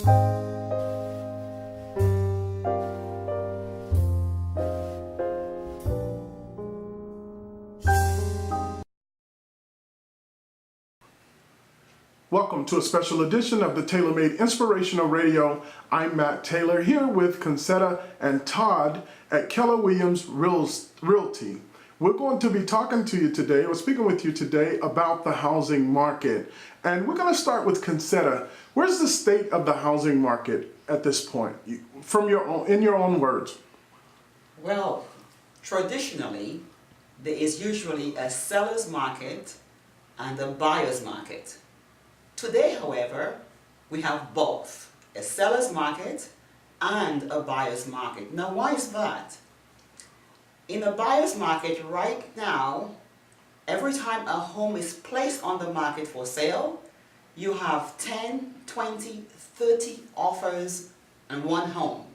Welcome to a special edition of the TAYLORMADE Inspirational Radio. I'm Matt Taylor here with Concetta and Todd at Keller Williams Realty. We're going to be talking to you today, or speaking with you today, about the housing market. And we're going to start with Concetta. Where's the state of the housing market at this point, from in your own words? Well, traditionally, there is usually a seller's market and a buyer's market. Today, however, we have both a seller's market and a buyer's market. Now, why is that? In a buyer's market right now, every time a home is placed on the market for sale, you have 10, 20, 30 offers on one home.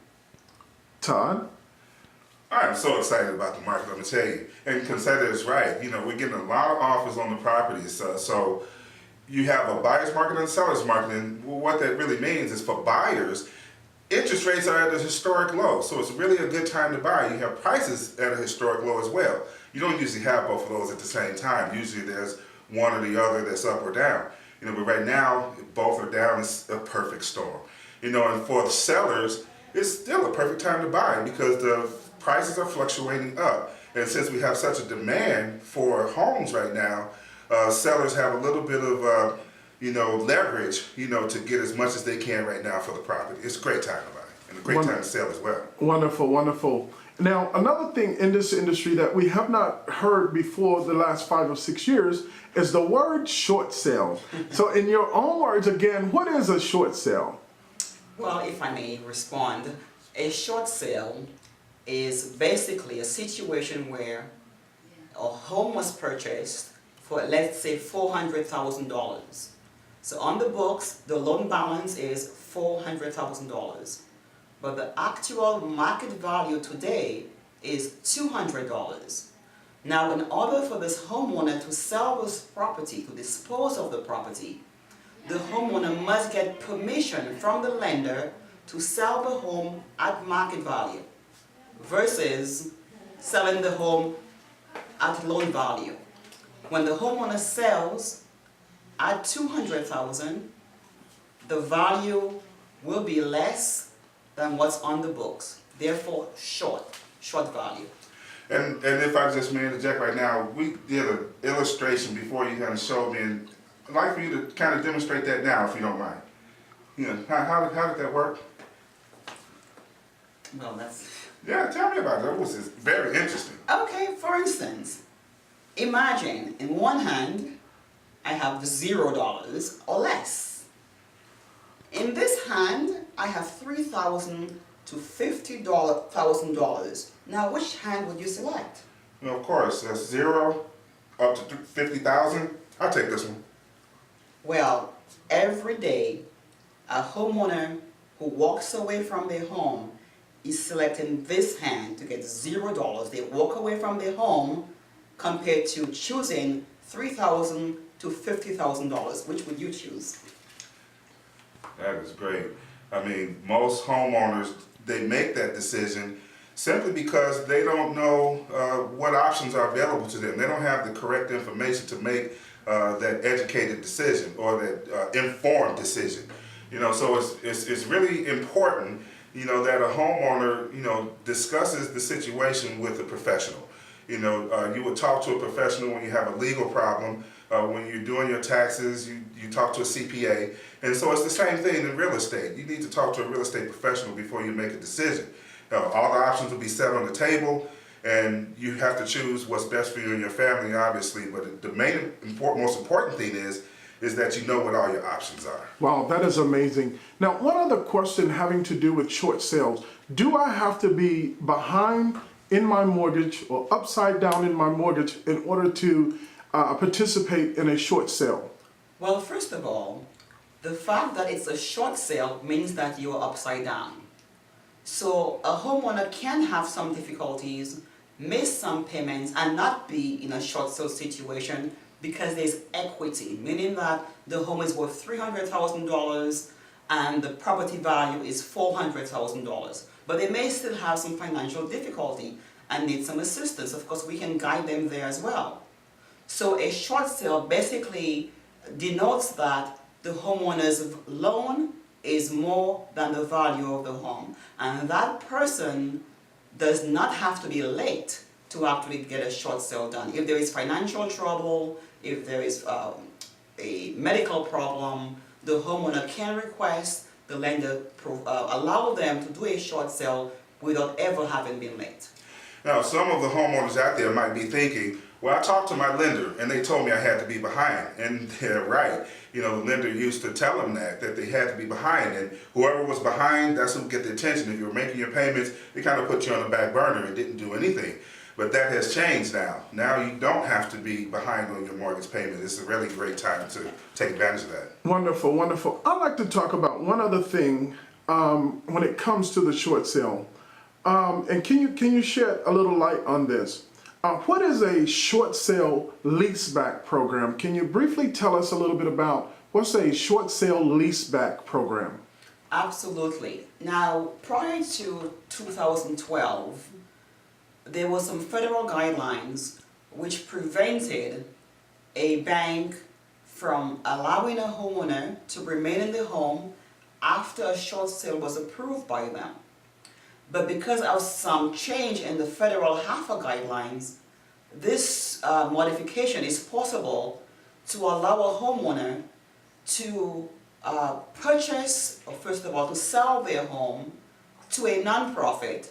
Todd? I'm so excited about the market, let me tell you. And Concetta is right. You know, we're getting a lot of offers on the properties. So you have a buyer's market and a seller's market, and what that really means is for buyers, interest rates are at a historic low, so it's really a good time to buy. You have prices at a historic low as well. You don't usually have both of those at the same time. Usually there's one or the other that's up or down. You know, but right now, both are down. It's a perfect storm. You know, and for the sellers, it's still a perfect time to buy because the prices are fluctuating up. And since we have such a demand for homes right now, sellers have a little bit of, leverage, to get as much as they can right now for the property. It's a great time to buy and a great time to sell as well. Wonderful, wonderful. Now, another thing in this industry that we have not heard before the last 5 or 6 years is the word short sale. So in your own words, again, what is a short sale? Well, if I may respond, a short sale is basically a situation where a home was purchased for, let's say, $400,000. So on the books, the loan balance is $400,000. But the actual market value today is $200. Now, in order for this homeowner to sell this property, to dispose of the property, the homeowner must get permission from the lender to sell the home at market value versus selling the home at loan value. When the homeowner sells at $200,000, the value will be less than what's on the books. Therefore, short value. And if I just may interject right now, we did an illustration before you kind of showed me, and I'd like for you to kind of demonstrate that now, if you don't mind. How did that work? Well, that's... Yeah, tell me about it. That was very interesting. Okay, for instance, imagine in one hand, I have $0 or less. In this hand, I have $3,000 to $50,000. Now, which hand would you select? Well, of course, that's 0 up to 50,000. I'll take this one. Well, every day, a homeowner who walks away from their home is selecting this hand to get $0. They walk away from their home compared to choosing $3,000 to $50,000. Which would you choose? That is great. I mean, most homeowners, they make that decision simply because they don't know what options are available to them. They don't have the correct information to make that educated decision or that informed decision. So it's really important, that a homeowner, discusses the situation with a professional. You would talk to a professional when you have a legal problem. When you're doing your taxes, you talk to a CPA. And so it's the same thing in real estate. You need to talk to a real estate professional before you make a decision. All the options will be set on the table, and you have to choose what's best for you and your family, obviously. But the most important thing is that you know what all your options are. Wow, that is amazing. Now, one other question having to do with short sales. Do I have to be behind in my mortgage or upside down in my mortgage in order to participate in a short sale? Well, first of all, the fact that it's a short sale means that you are upside down. So a homeowner can have some difficulties, miss some payments, and not be in a short sale situation because there's equity, meaning that the home is worth $300,000 and the property value is $400,000. But they may still have some financial difficulty and need some assistance. Of course, we can guide them there as well. So a short sale basically denotes that the homeowner's loan is more than the value of the home. And that person does not have to be late to actually get a short sale done. If there is financial trouble, if there is a medical problem, the homeowner can request the lender allow them to do a short sale without ever having been late. Now, some of the homeowners out there might be thinking, well, I talked to my lender and they told me I had to be behind. And they're right. You know, the lender used to tell them that they had to be behind. And whoever was behind, that's who would get the attention. If you were making your payments, they kind of put you on the back burner and didn't do anything. But that has changed now. Now you don't have to be behind on your mortgage payment. It's a really great time to take advantage of that. Wonderful, wonderful. I'd like to talk about one other thing when it comes to the short sale. And can you shed a little light on this? What is a short sale leaseback program? Can you briefly tell us a little bit about what's a short sale leaseback program? Absolutely. Now, prior to 2012, there were some federal guidelines which prevented a bank from allowing a homeowner to remain in the home after a short sale was approved by them. But because of some change in the federal HAFA guidelines, this modification is possible to allow a homeowner to purchase, or first of all, to sell their home to a nonprofit.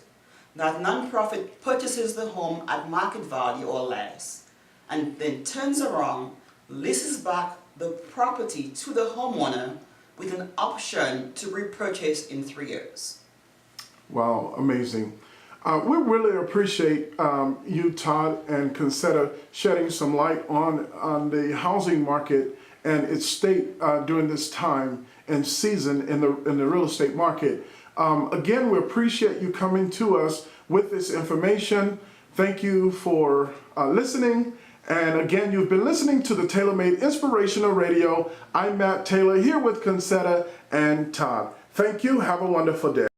That nonprofit purchases the home at market value or less, and then turns around, leases back the property to the homeowner with an option to repurchase in 3 years. Wow, amazing. We really appreciate you, Todd, and Concetta shedding some light on the housing market and its state during this time and season in the real estate market. Again, we appreciate you coming to us with this information. Thank you for listening. And again, you've been listening to the TaylorMade Inspirational Radio. I'm Matt Taylor here with Concetta and Todd. Thank you. Have a wonderful day.